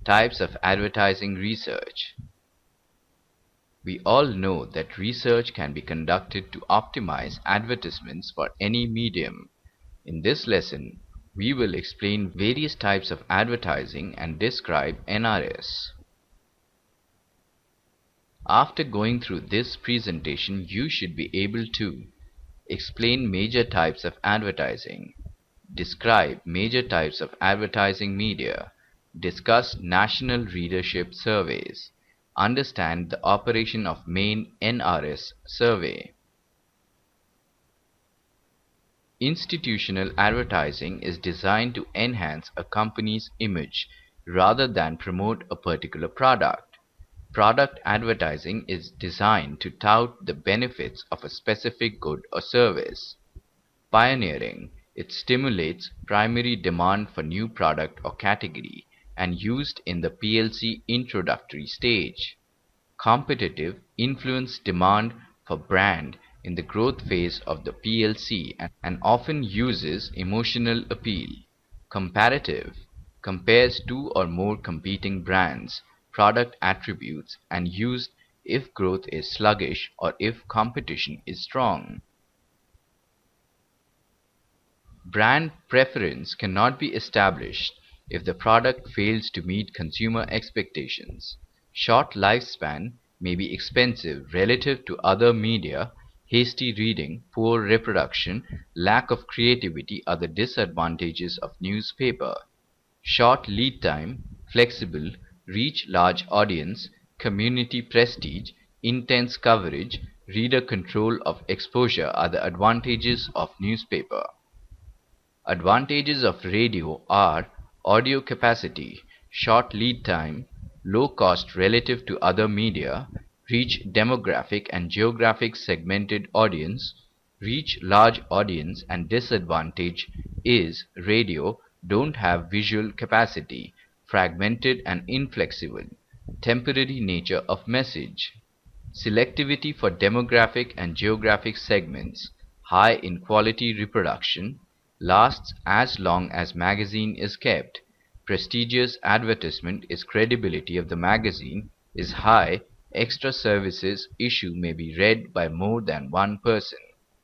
Types of advertising research. We all know that research can be conducted to optimize advertisements for any medium. In this lesson, we will explain various types of advertising and describe NRS. After going through this presentation, you should be able to explain major types of advertising, describe major types of advertising media, discuss national readership surveys, understand the operation of main NRS survey. Institutional advertising is designed to enhance a company's image rather than promote a particular product. Product advertising is designed to tout the benefits of a specific good or service. Pioneering, it stimulates primary demand for new product or category and used in the PLC introductory stage. Competitive, influence demand for brand in the growth phase of the PLC and often uses emotional appeal. Comparative, compares two or more competing brands, product attributes and used if growth is sluggish or if competition is strong. Brand preference cannot be established if the product fails to meet consumer expectations. Short lifespan may be expensive relative to other media. Hasty reading, poor reproduction, lack of creativity are the disadvantages of newspaper. Short lead time, flexible, reach large audience, community prestige, intense coverage, reader control of exposure are the advantages of newspaper. Advantages of radio are audio capacity, short lead time, low cost relative to other media, reach demographic and geographic segmented audience, reach large audience, and disadvantage is radio don't have visual capacity, fragmented and inflexible, temporary nature of message, selectivity for demographic and geographic segments, high in quality reproduction, lasts as long as magazine is kept, prestigious advertisement is credibility of the magazine is high, extra services issue may be read by more than one person.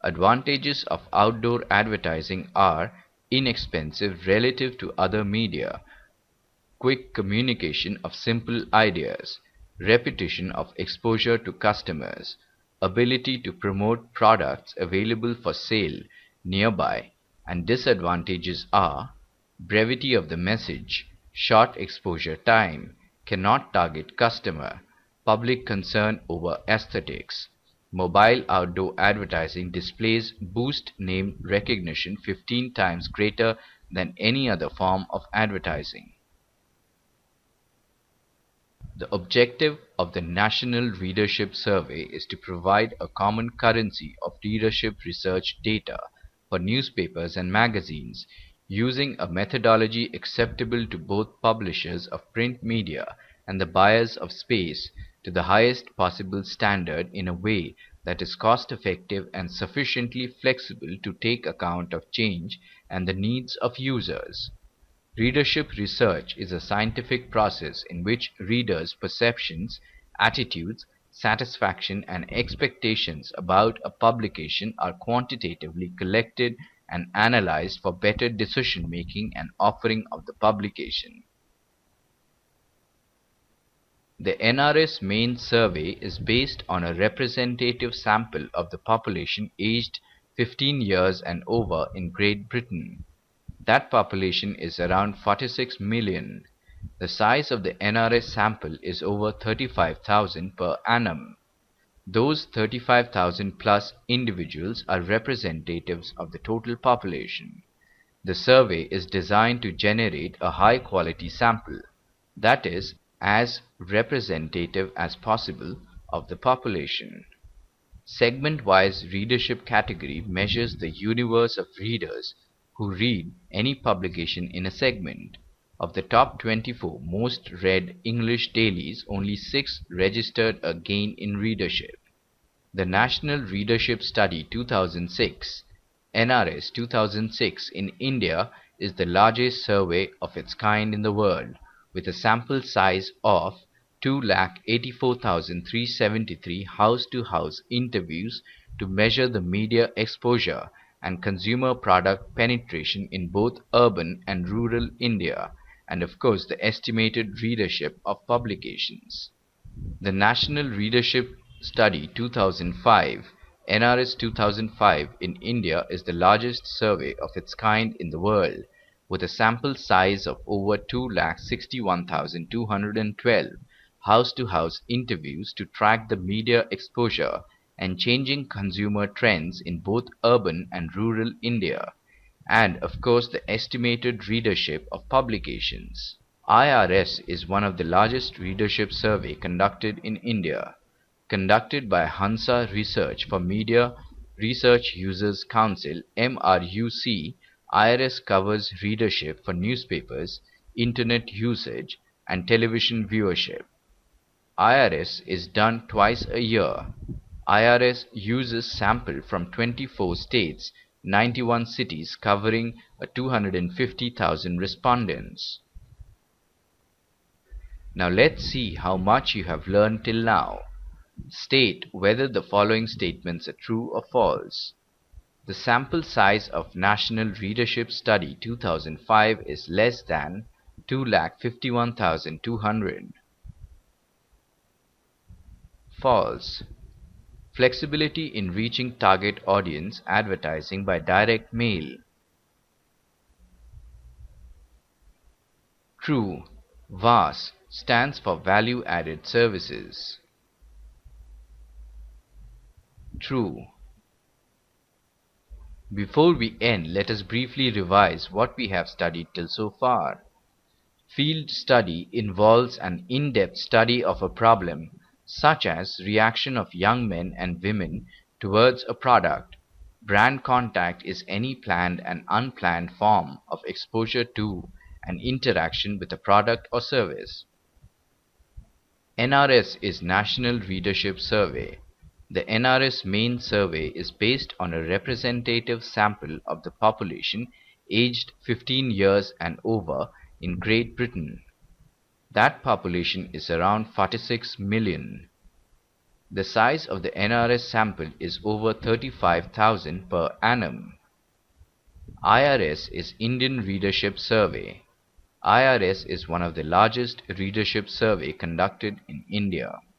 Advantages of outdoor advertising are inexpensive relative to other media, quick communication of simple ideas, repetition of exposure to customers, ability to promote products available for sale nearby, and disadvantages are brevity of the message, short exposure time, cannot target customer, public concern over aesthetics. Mobile outdoor advertising displays boost name recognition 15 times greater than any other form of advertising. The objective of the National Readership Survey is to provide a common currency of readership research data for newspapers and magazines using a methodology acceptable to both publishers of print media and the buyers of space to the highest possible standard in a way that is cost-effective and sufficiently flexible to take account of change and the needs of users. Readership research is a scientific process in which readers' perceptions, attitudes, satisfaction, and expectations about a publication are quantitatively collected and analyzed for better decision-making and offering of the publication. The NRS main survey is based on a representative sample of the population aged 15 years and over in Great Britain. That population is around 46 million. The size of the NRS sample is over 35,000 per annum. Those 35,000 plus individuals are representatives of the total population. The survey is designed to generate a high-quality sample, that is, as representative as possible of the population. Segment-wise readership category measures the universe of readers who read any publication in a segment. Of the top 24 most read English dailies, only 6 registered a gain in readership. The National Readership Study 2006, NRS 2006 in India is the largest survey of its kind in the world, with a sample size of 2,84,373 house-to-house interviews to measure the media exposure and consumer product penetration in both urban and rural India, and of course the estimated readership of publications. The National Readership Study 2005 (NRS 2005) in India is the largest survey of its kind in the world, with a sample size of over 2,61,212 house-to-house interviews to track the media exposure and changing consumer trends in both urban and rural India, and of course the estimated readership of publications. IRS is one of the largest readership survey conducted in India. Conducted by Hansa Research for Media Research Users Council (MRUC), IRS covers readership for newspapers, internet usage, and television viewership. IRS is done twice a year. IRS uses sample from 24 states, 91 cities covering 250,000 respondents. Now let's see how much you have learned till now. State whether the following statements are true or false. The sample size of National Readership Study 2005 is less than 2,51,200. False. Flexibility in reaching target audience advertising by direct mail. True. VAS stands for Value Added Services. True. Before we end, let us briefly revise what we have studied till so far. Field study involves an in-depth study of a problem, such as reaction of young men and women towards a product. Brand contact is any planned and unplanned form of exposure to and interaction with a product or service. NRS is National Readership Survey. The NRS main survey is based on a representative sample of the population aged 15 years and over in Great Britain. That population is around 46 million. The size of the NRS sample is over 35,000 per annum. IRS is Indian Readership Survey. IRS is one of the largest readership survey conducted in India.